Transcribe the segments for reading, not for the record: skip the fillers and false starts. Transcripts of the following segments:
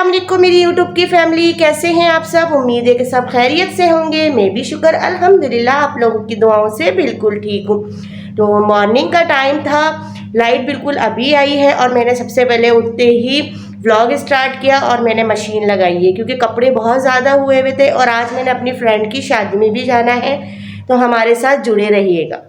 अस्सलाम वालेकुम मेरी यूट्यूब की फैमिली, कैसे हैं आप सब। उम्मीद है कि सब खैरियत से होंगे। मैं भी शुक्र अल्हम्दुलिल्लाह आप लोगों की दुआओं से बिल्कुल ठीक हूँ। तो मॉर्निंग का टाइम था, लाइट बिल्कुल अभी आई है और मैंने सबसे पहले उठते ही व्लॉग स्टार्ट किया और मैंने मशीन लगाई है क्योंकि कपड़े बहुत ज़्यादा हुए हुए थे और आज मैंने अपनी फ्रेंड की शादी में भी जाना है, तो हमारे साथ जुड़े रहिएगा।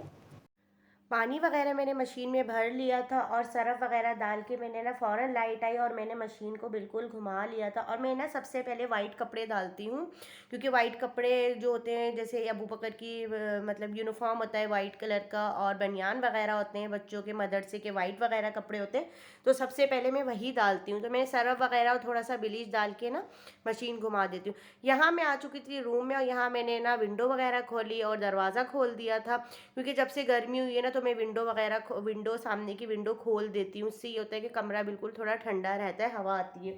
पानी वगैरह मैंने मशीन में भर लिया था और सरफ़ वगैरह डाल के मैंने ना फ़ौरन लाइट आई और मैंने मशीन को बिल्कुल घुमा लिया था। और मैं ना सबसे पहले वाइट कपड़े डालती हूँ क्योंकि वाइट कपड़े जो होते हैं, जैसे अबू बकर की मतलब यूनिफॉर्म होता है वाइट कलर का, और बनियान वगैरह होते हैं बच्चों के मदरसे के, वाइट वगैरह कपड़े होते हैं, तो सबसे पहले मैं वही डालती हूँ। तो मैं सरफ़ वगैरह और थोड़ा सा ब्लीच डाल के ना मशीन घुमा देती हूँ। यहाँ मैं आ चुकी थी रूम में और यहाँ मैंने ना विंडो वगैरह खोली और दरवाज़ा खोल दिया था क्योंकि जब से गर्मी हुई है ना, तो मैं विंडो सामने की विंडो खोल देती हूँ। उससे ये होता है कि कमरा बिल्कुल थोड़ा ठंडा रहता है, हवा आती है।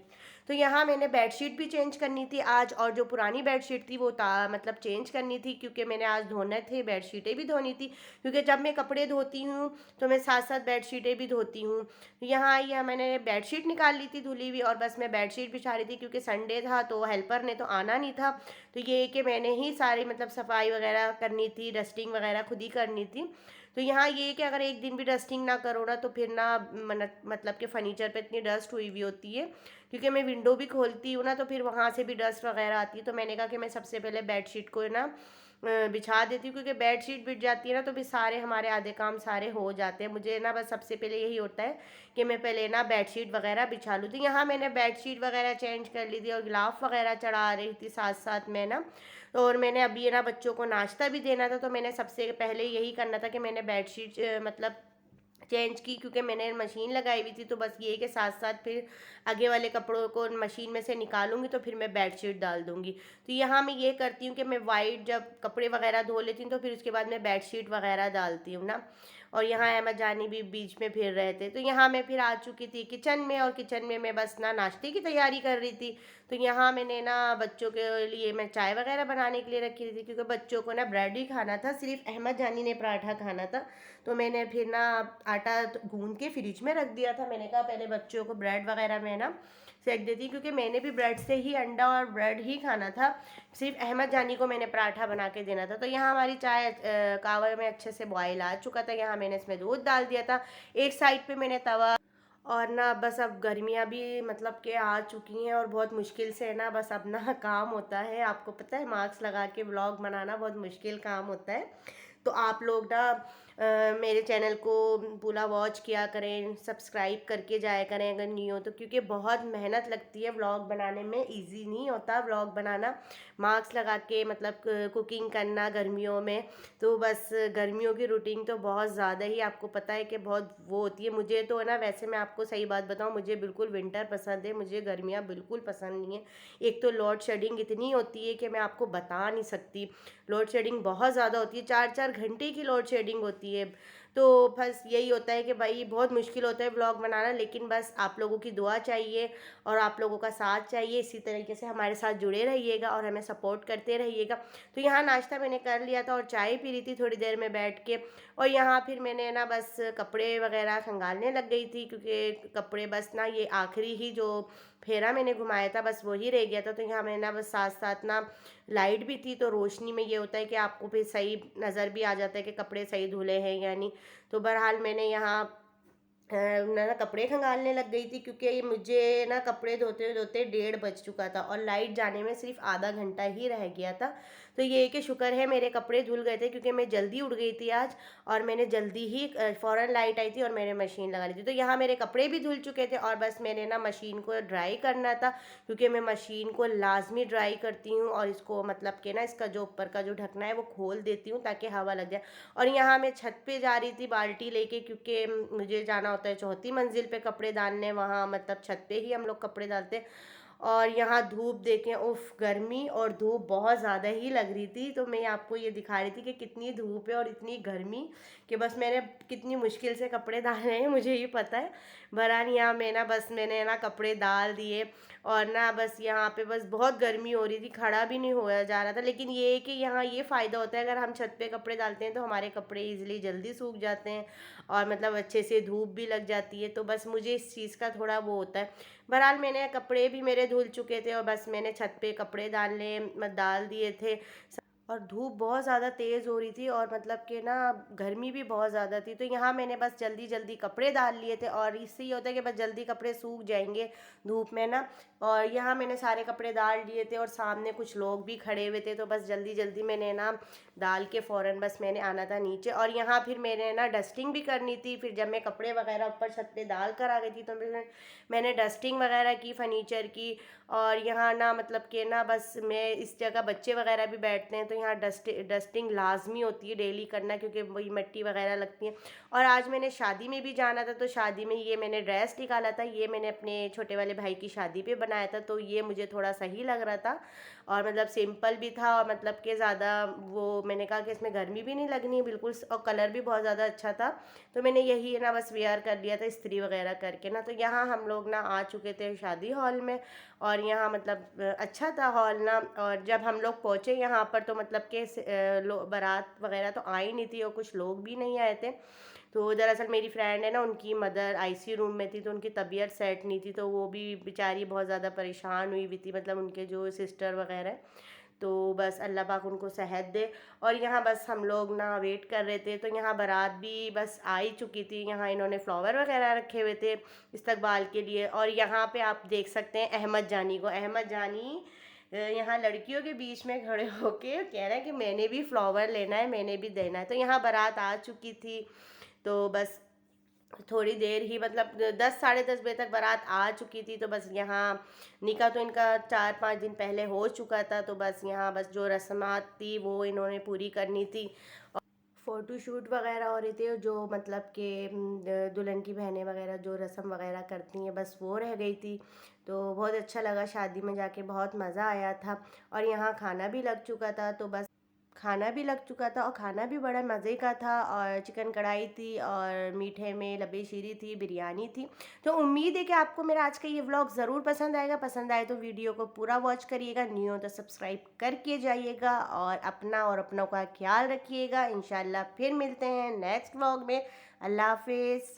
तो यहाँ मैंने बेडशीट भी चेंज करनी थी आज, और जो पुरानी बेडशीट थी वो मतलब चेंज करनी थी क्योंकि मैंने आज धोने थे, बेडशीटें भी धोनी थी क्योंकि जब मैं कपड़े धोती हूँ तो मैं साथ साथ बेडशीटें भी धोती हूँ। यहाँ आई है, मैंने बेडशीट निकाल ली थी धुली हुई और बस मैं बेडशीट बिछा रही थी क्योंकि संडे था तो हेल्पर ने तो आना नहीं था। तो ये कि मैंने ही सारी मतलब सफाई वगैरह करनी थी, डस्टिंग वगैरह खुद ही करनी थी। तो यहाँ ये कि अगर एक दिन भी डस्टिंग ना करो ना तो फिर ना मतलब कि फ़र्नीचर पे इतनी डस्ट हुई हुई होती है, क्योंकि मैं विंडो भी खोलती हूँ ना तो फिर वहाँ से भी डस्ट वगैरह आती है। तो मैंने कहा कि मैं सबसे पहले बेडशीट को ना बिछा देती हूँ क्योंकि बेडशीट बिछ जाती है ना तो फिर सारे हमारे आधे काम सारे हो जाते हैं। मुझे ना बस सबसे पहले यही होता है कि मैं पहले ना बेडशीट वगैरह बिछा लूँ। तो यहाँ मैंने बेडशीट वगैरह चेंज कर ली थी और गिलाफ वगैरह चढ़ा रही थी साथ साथ में ना। और मैंने अभी ना बच्चों को नाश्ता भी देना था, तो मैंने सबसे पहले यही करना था कि मैंने बेडशीट मतलब चेंज की क्योंकि मैंने मशीन लगाई हुई थी। तो बस ये कि साथ साथ फिर आगे वाले कपड़ों को मशीन में से निकालूंगी तो फिर मैं बेडशीट डाल दूंगी। तो यहाँ मैं ये करती हूँ कि मैं वाइट जब कपड़े वगैरह धो लेती हूँ तो फिर उसके बाद मैं बेडशीट वगैरह डालती हूँ ना। और यहाँ अहमद जानी भी बीच में फिर रहे थे। तो यहाँ मैं फिर आ चुकी थी किचन में और किचन में मैं बस ना नाश्ते की तैयारी कर रही थी। तो यहाँ मैंने ना बच्चों के लिए मैं चाय वगैरह बनाने के लिए रखी थी क्योंकि बच्चों को ना ब्रेड ही खाना था, सिर्फ अहमद जानी ने पराठा खाना था। तो मैंने फिर ना आटा गूंद के फ्रिज में रख दिया था। मैंने कहा पहले बच्चों को ब्रेड वगैरह में ना सेक देती क्योंकि मैंने भी ब्रेड से ही अंडा और ब्रेड ही खाना था, सिर्फ अहमद जानी को मैंने पराठा बना के देना था। तो यहाँ हमारी चाय कावा में अच्छे से बॉयल आ चुका था। यहाँ मैंने इसमें दूध डाल दिया था, एक साइड पे मैंने तवा, और ना बस अब गर्मियाँ भी मतलब कि आ चुकी हैं और बहुत मुश्किल से है ना बस अब ना काम होता है। आपको पता है मास्क लगा के व्लॉग बनाना बहुत मुश्किल काम होता है। तो आप लोग ना मेरे चैनल को पूरा वॉच किया करें, सब्सक्राइब करके जाया करें अगर नहीं हो तो, क्योंकि बहुत मेहनत लगती है व्लॉग बनाने में, इजी नहीं होता व्लॉग बनाना मास्क लगा के मतलब कुकिंग करना गर्मियों में। तो बस गर्मियों की रूटीन तो बहुत ज़्यादा ही आपको पता है कि बहुत वो होती है। मुझे तो है ना, वैसे मैं आपको सही बात बताऊं, मुझे बिल्कुल विंटर पसंद है, मुझे गर्मियाँ बिल्कुल पसंद नहीं है। एक तो लोड शेडिंग इतनी होती है कि मैं आपको बता नहीं सकती। लोड शेडिंग बहुत ज़्यादा होती है, 4-4 घंटे की लोड शेडिंग होती है। तो बस यही होता है कि भाई बहुत मुश्किल होता है ब्लॉग बनाना, लेकिन बस आप लोगों की दुआ चाहिए और आप लोगों का साथ चाहिए। इसी तरीके से हमारे साथ जुड़े रहिएगा और हमें सपोर्ट करते रहिएगा। तो यहाँ नाश्ता मैंने कर लिया था और चाय पी रही थी थोड़ी देर में बैठ के। और यहाँ फिर मैंने ना बस कपड़े वगैरह खंगालने लग गई थी क्योंकि कपड़े बस ना ये आखिरी ही जो फेरा मैंने घुमाया था बस वही रह गया था। तो यहाँ मैंने ना बस साथ साथ ना लाइट भी थी तो रोशनी में ये होता है कि आपको फिर सही नज़र भी आ जाता है कि कपड़े सही धुले हैं या नहीं। तो बहरहाल मैंने यहाँ ना कपड़े खंगालने लग गई थी क्योंकि मुझे ना कपड़े धोते धोते 1:30 बज चुका था और लाइट जाने में सिर्फ आधा घंटा ही रह गया था। तो ये कि शुक्र है मेरे कपड़े धुल गए थे क्योंकि मैं जल्दी उठ गई थी आज, और मैंने जल्दी ही फ़ौरन लाइट आई थी और मैंने मशीन लगा ली थी। तो यहाँ मेरे कपड़े भी धुल चुके थे और बस मैंने ना मशीन को ड्राई करना था क्योंकि मैं मशीन को लाजमी ड्राई करती हूँ और इसको मतलब कि ना इसका जो ऊपर का जो ढकना है वो खोल देती हूँ ताकि हवा लग जाए। और यहाँ मैं छत पे जा रही थी बाल्टी लेके क्योंकि मुझे जाना होता है चौथी मंजिल पे कपड़े डालने, वहाँ मतलब छत पे ही हम लोग कपड़े डालते हैं। और यहाँ धूप देखें, उफ गर्मी और धूप बहुत ज़्यादा ही लग रही थी। तो मैं आपको ये दिखा रही थी कि कितनी धूप है और इतनी गर्मी कि बस मैंने कितनी मुश्किल से कपड़े डाले हैं मुझे ही पता है। बहरहाल यहाँ मैं ना बस मैंने ना कपड़े डाल दिए और ना बस यहाँ पे बस बहुत गर्मी हो रही थी, खड़ा भी नहीं होया जा रहा था। लेकिन ये है कि यहाँ ये फ़ायदा होता है अगर हम छत पे कपड़े डालते हैं तो हमारे कपड़े इजीली जल्दी सूख जाते हैं और मतलब अच्छे से धूप भी लग जाती है। तो बस मुझे इस चीज़ का थोड़ा वो होता है। बहरहाल मैंने कपड़े भी मेरे धुल चुके थे और बस मैंने छत पे कपड़े डाल दिए थे। और धूप बहुत ज़्यादा तेज़ हो रही थी और मतलब कि ना गर्मी भी बहुत ज़्यादा थी, तो यहाँ मैंने बस जल्दी जल्दी कपड़े डाल लिए थे और इससे ये होता है कि बस जल्दी कपड़े सूख जाएंगे धूप में ना। और यहाँ मैंने सारे कपड़े डाल दिए थे और सामने कुछ लोग भी खड़े हुए थे, तो बस जल्दी जल्दी मैंने ना डाल के फ़ौरन बस मैंने आना था नीचे। और यहाँ फिर मैंने ना डस्टिंग भी करनी थी, फिर जब मैं कपड़े वगैरह ऊपर छत पे डाल कर आ गई थी तो मैंने डस्टिंग वगैरह की फर्नीचर की। और यहाँ ना मतलब कि ना बस मैं इस जगह बच्चे वगैरह भी बैठते हैं, तो यहाँ डस्टिंग लाजमी होती है डेली करना, क्योंकि वही मिट्टी वगैरह लगती है। और आज मैंने शादी में भी जाना था, तो शादी में ये मैंने ड्रेस निकाला था, ये मैंने अपने छोटे वाले भाई की शादी पे बनाया था, तो ये मुझे थोड़ा सही लग रहा था और मतलब सिंपल भी था और मतलब कि ज़्यादा वो मैंने कहा कि इसमें गर्मी भी नहीं लगनी बिल्कुल, और कलर भी बहुत ज़्यादा अच्छा था, तो मैंने यही ना बस वेयर कर लिया था इस्त्री वगैरह करके ना। तो यहाँ हम लोग ना आ चुके थे शादी हॉल में और यहाँ मतलब अच्छा था हॉल ना। और जब हम लोग पहुँचे यहाँ पर तो मतलब कि बारात वगैरह तो आई नहीं थी और कुछ लोग भी नहीं आए थे। तो दरअसल मेरी फ्रेंड है ना, उनकी मदर आईसीयू रूम में थी, तो उनकी तबीयत सेट नहीं थी, तो वो भी बेचारी बहुत ज़्यादा परेशान हुई हुई थी, मतलब उनके जो सिस्टर वगैरह है। तो बस अल्लाह पाक उनको सेहत दे। और यहाँ बस हम लोग ना वेट कर रहे थे, तो यहाँ बारात भी बस आ ही चुकी थी। यहाँ इन्होंने फ्लावर वगैरह रखे हुए थे इस्तकबाल के लिए। और यहाँ पे आप देख सकते हैं अहमद जानी को, अहमद जानी यहाँ लड़कियों के बीच में खड़े होके कह रहा है कि मैंने भी फ्लावर लेना है, मैंने भी देना है। तो यहाँ बारात आ चुकी थी, तो बस थोड़ी देर ही मतलब 10 साढ़े 10 बजे तक बारात आ चुकी थी। तो बस यहाँ निकाह तो इनका 4 5 दिन पहले हो चुका था, तो बस यहाँ बस जो रस्मात थी वो इन्होंने पूरी करनी थी। फ़ोटो शूट वगैरह हो रही थी, जो मतलब कि दुल्हन की बहनें वगैरह जो रस्म वगैरह करती हैं बस वो रह गई थी। तो बहुत अच्छा लगा शादी में जाके, बहुत मज़ा आया था। और यहाँ खाना भी लग चुका था, तो बस खाना भी लग चुका था और खाना भी बड़ा मज़े का था। और चिकन कढ़ाई थी और मीठे में लबे शीरी थी, बिरयानी थी। तो उम्मीद है कि आपको मेरा आज का ये व्लॉग ज़रूर पसंद आएगा। पसंद आए तो वीडियो को पूरा वॉच करिएगा, न्यू हो तो सब्सक्राइब करके जाइएगा और अपना और अपनों का ख्याल रखिएगा। इंशाल्लाह फिर मिलते हैं नेक्स्ट व्लॉग में। अल्लाह हाफिज़।